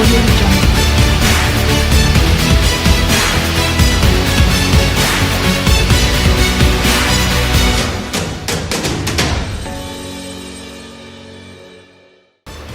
Audio Jungle.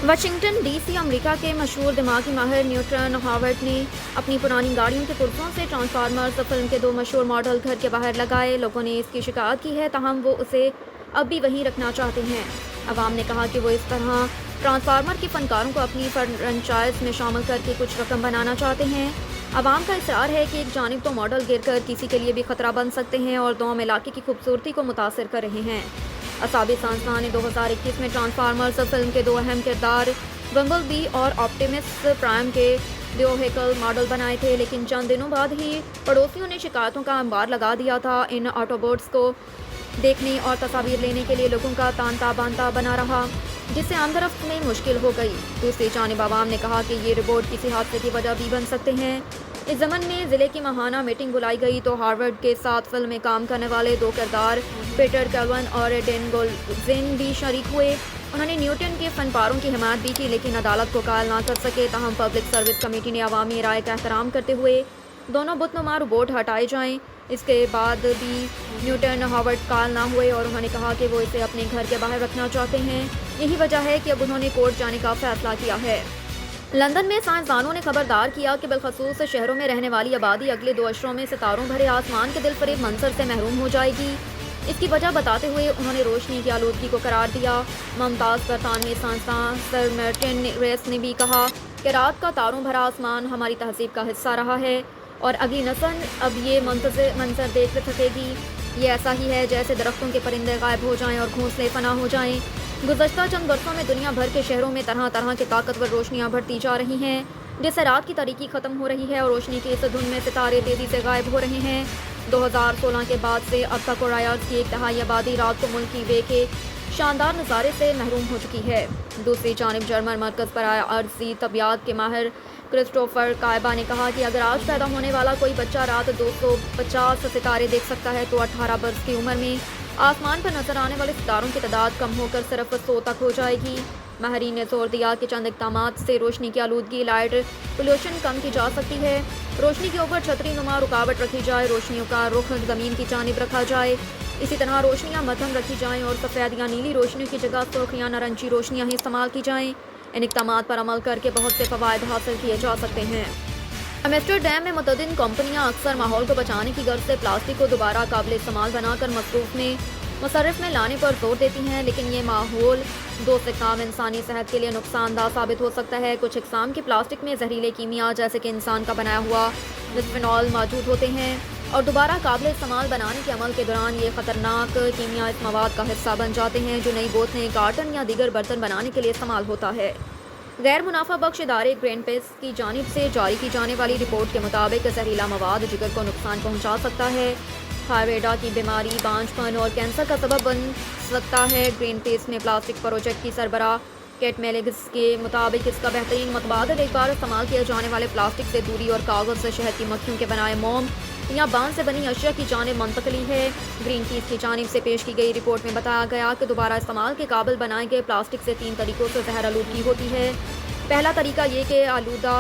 Washington DC America के मशहूर दिमागी माहिर न्यूटन हॉवर्ड ने अपनी पुरानी गाड़ियों के पुर्जों से ट्रांसफार्मर्स फिल्म के 2 मशहूर मॉडल घर के बाहर लगाए। लोगों ने इसकी शिकायत की है, ताहम वो उसे अब भी वहीं रखना चाहते हैं। अवाम ने कहा कि वो इस तरह ट्रांसफार्मर के फनकारों को अपनी फ्रेंचाइज में शामिल करके कुछ रकम बनाना चाहते हैं। अवाम का इसरार है कि एक जानिब तो मॉडल गिरकर किसी के लिए भी खतरा बन सकते हैं और दोम इलाके की खूबसूरती को मुतासिर कर रहे हैं। असाबी साइंसदान ने 2021 में ट्रांसफार्मर्स फिल्म के 2 अहम किरदार बम्बलबी और ऑप्टिमस प्राइम के 2 व्हीकल मॉडल बनाए थे, लेकिन चंद दिनों बाद ही पड़ोसियों ने शिकायतों का अंबार लगा दिया था। इन ऑटोबोट्स को देखने और तस्वीर लेने के लिए लोगों का तांता बांता बना रहा, जिससे आमदरफ्त में मुश्किल हो गई। दूसरी जानिब अवाम ने कहा कि ये रिपोर्ट किसी हादसे की वजह भी बन सकते हैं। इस ज़मन में ज़िले की माहाना मीटिंग बुलाई गई तो हार्वर्ड के साथ फिल्म में काम करने वाले 2 किरदार पीटर कैल्वन और डेन गोल्जिन भी शरीक हुए। उन्होंने न्यूटन के फनपारों की हिमायत भी की, लेकिन अदालत को कायल ना कर सके। ताहम पब्लिक सर्विस कमेटी ने अवामी राय का एहतराम करते हुए दोनों बुतनुमा रोबोट हटाए जाएं। इसके बाद भी न्यूटन हॉवर्ड कायल ना हुए और उन्होंने कहा कि वो इसे अपने घर के बाहर रखना चाहते हैं। यही वजह है कि अब उन्होंने कोर्ट जाने का फैसला किया है। लंदन में साइंसदानों ने खबरदार किया कि बिलखसूस शहरों में रहने वाली आबादी अगले 2 अशरों में सितारों भरे आसमान के दिलफरेब मंजर से महरूम हो जाएगी। इसकी वजह बताते हुए उन्होंने रोशनी की आलूदगी को करार दिया। मुमताज़ बरतानवी साइंसदान सर मार्टिन रेस ने भी कहा कि रात का तारों भरा आसमान हमारी तहजीब का हिस्सा रहा है और अगली नस्ल अब ये मंजर देख सकेगी। ये ऐसा ही है जैसे दरख्तों के परिंदे गायब हो जाएं और घोंसले फना हो जाएं। गुज़श्ता चंद बरसों में दुनिया भर के शहरों में तरह तरह के ताकतवर रोशनियां बढ़ती जा रही हैं, जिससे रात की तारीकी ख़त्म हो रही है और रोशनी की इस धुन में सितारे तेज़ी से गायब हो रहे हैं। 2016 के बाद से अब तक ओरायाज़ की 1/3 आबादी रात को मुल्क की वे के शानदार नज़ारे से महरूम हो चुकी है। दूसरी जानिब जर्मन मरकज़ पर अर्ज़ी तबियात के माहिर क्रिस्टोफर कायबा ने कहा कि अगर आज पैदा होने वाला कोई बच्चा रात 250 सितारे देख सकता है तो 18 बरस की उम्र में आसमान पर नजर आने वाले सितारों की तादाद कम होकर सिर्फ 100 तक हो जाएगी। माहरीन ने जोर दिया कि चंद इक़दामात से रोशनी की आलूदगी लाइट पोल्यूशन कम की जा सकती है। रोशनी के ऊपर छतरी नुमा रुकावट रखी जाए, रोशनियों का रुख ज़मीन की जानिब रखा जाए, इसी तरह रोशनियाँ मध्यम रखी जाएँ और सफ़ेद या नीली रोशनियों की जगह सुर्ख या नारंगी रोशनियाँ ही इस्तेमाल की जाएँ। इन इक़दामात पर अमल करके बहुत से फ़वाइद हासिल किए जा सकते हैं। एम्स्टरडैम में मुतअद्दिद कंपनियां अक्सर माहौल को बचाने की गर्ज से प्लास्टिक को दोबारा काबिल इस्तेमाल बनाकर मुसर्रफ में लाने पर जोर देती हैं, लेकिन ये माहौल दोस्त इक़दाम इंसानी सेहत के लिए नुकसानदा साबित हो सकता है। कुछ इक़साम की प्लास्टिक में जहरीले कीमिया जैसे कि इंसान का बनाया हुआ बिस्फेनॉल मौजूद होते हैं और दोबारा काबिल इस्तेमाल बनाने के अमल के दौरान ये ख़तरनाक कीमिया इस मवाद का हिस्सा बन जाते हैं जो नई बोतलें, कार्टन या दीगर बर्तन बनाने के लिए इस्तेमाल होता है। गैर मुनाफा बख्श इदारे ग्रीनपीस की जानिब से जारी की जाने वाली रिपोर्ट के मुताबिक जहरीला मवाद जिगर को नुकसान पहुंचा सकता है, थायराइड की बीमारी, बांझपन और कैंसर का सबब बन सकता है। ग्रीनपीस ने प्लास्टिक प्रोजेक्ट की सरबराह केट मेलिग्स के मुताबिक इसका बेहतरीन मतबादल एक बार इस्तेमाल किए जाने वाले प्लास्टिक से दूरी और कागज़ से शहद की मक्खियों के बनाए मोम या बांस से बनी अशिया की जानिब मुंतकली है। ग्रीनपीस की जानिब से पेश की गई रिपोर्ट में बताया गया कि दोबारा इस्तेमाल के काबिल बनाए गए प्लास्टिक से 3 तरीक़ों से जहर आलूदगी होती है। पहला तरीका ये कि आलूदा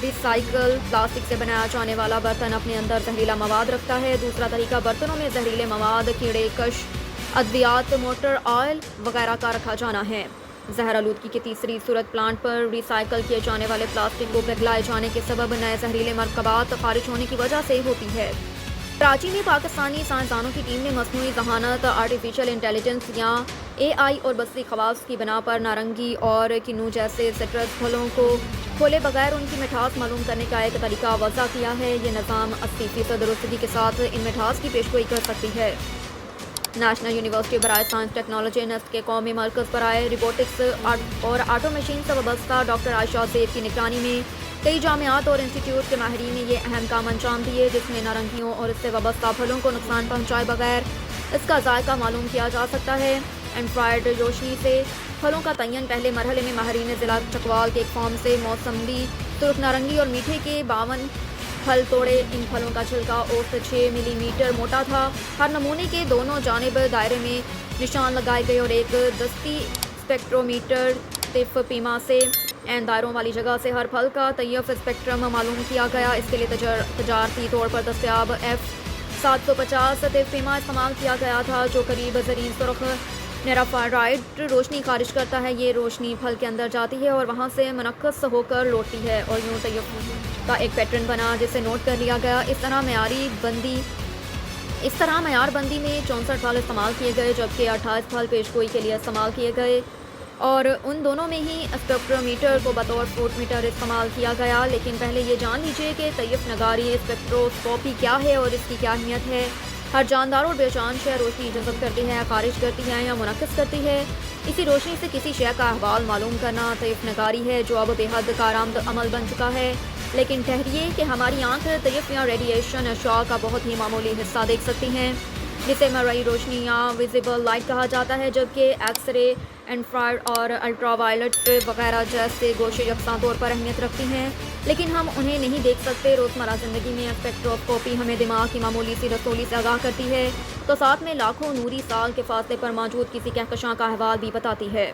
रिसाइकल प्लास्टिक से बनाया जाने वाला बर्तन अपने अंदर जहरीला मवाद रखता है। दूसरा तरीका बर्तनों में जहरीले मवाद, कीड़े कश, अद्वियात, मोटर ऑयल वगैरह का रखा जाना है। जहर आलूदगी की तीसरी सूरत प्लांट पर रिसाइकल किए जाने वाले प्लास्टिक को पिघलाए जाने के सबब नए जहरीले मरकबात खारिज होने की वजह से होती है। कराची में पाकिस्तानी साइंसदानों की टीम ने मस्नूई ज़हानत, आर्टिफिशियल इंटेलिजेंस या AI और बसरी खवास की बना पर नारंगी और किन्नू जैसे सिट्रस फलों को खोले बगैर उनकी मिठास मालूम करने का एक तरीका वज़ा किया है। ये निज़ाम 80% दुरुस्तगी के साथ इन मिठास की पेशगोई कर सकती है। नेशनल यूनिवर्सिटी बराए साइंस टेक्नोलॉजी नस्ट के कौमी मरकज़ बराए रोबोटिक्स और ऑटो मशीन से वाबस्ता डॉक्टर आयशा ज़ेब की निगरानी में कई जामियात और इंस्टीट्यूट के माहिरीन ने ये अहम काम अंजाम दिए, जिसमें नारंगियों और इससे वाबस्ता फलों को नुकसान पहुँचाए बगैर इसका जायका मालूम किया जा सकता है। इंफ्रारेड रोशनी से फलों का तयन पहले मरहले में माहिरीन ज़िला चकवाल के एक फार्म से मौसम्बी, सुर्ख नारंगी और मीठे के 52 फल तोड़े। इन फलों का छिलका औसत 6 मिलीमीटर मोटा था। हर नमूने के दोनों जानिब दायरे में निशान लगाए गए और एक दस्ती स्पेक्ट्रोमीटर तिफ पीमा से این دائروں والی جگہ سے ہر پھل کا طیف اسپیکٹرم معلوم کیا گیا. اس کے لیے تجارتی طور پر دستیاب F750 طیف پیما استعمال کیا گیا تھا جو قریب زرین سرخ نیرافائرائڈ روشنی خارج کرتا ہے. یہ روشنی پھل کے اندر جاتی ہے اور وہاں سے منعکس ہو کر لوٹتی ہے اور یوں طیف کا ایک پیٹرن بنا جسے نوٹ کر لیا گیا. اس طرح معیار بندی میں 64 پھل استعمال کیے گئے جبکہ 28 پھل پیش گوئی کے لیے استعمال کیے گئے اور ان دونوں میں ہی اسپیکٹرومیٹر کو بطور فوٹ میٹر استعمال کیا گیا. لیکن پہلے یہ جان لیجیے کہ طیف نگاری اسپیکٹروسکوپی کیا ہے اور اس کی کیا اہمیت ہے. ہر جاندار اور بے جان شے روشنی جذب کرتی ہے، خارج کرتی ہے یا منعکس کرتی ہے. اسی روشنی سے کسی شے کا احوال معلوم کرنا طیف نگاری ہے جو اب بے حد کارآمد عمل بن چکا ہے. لیکن ٹھہریے کہ ہماری آنکھ طیف یا ریڈیشن اشعاع کا بہت ہی معمولی حصہ دیکھ سکتی ہیں جسے مرئی روشنی یا ویزیبل لائٹ کہا جاتا ہے، جبکہ ایکس رے، انفرارڈ اور الٹرا وائلٹ وغیرہ جیسے گوشے یکساں طور پر اہمیت رکھتی ہیں لیکن ہم انہیں نہیں دیکھ سکتے. روزمرہ زندگی میں اسپیکٹروسکوپی ہمیں دماغ کی معمولی سی رسولی سے آگاہ کرتی ہے تو ساتھ میں لاکھوں نوری سال کے فاصلے پر موجود کسی کہکشاں کا احوال بھی بتاتی ہے.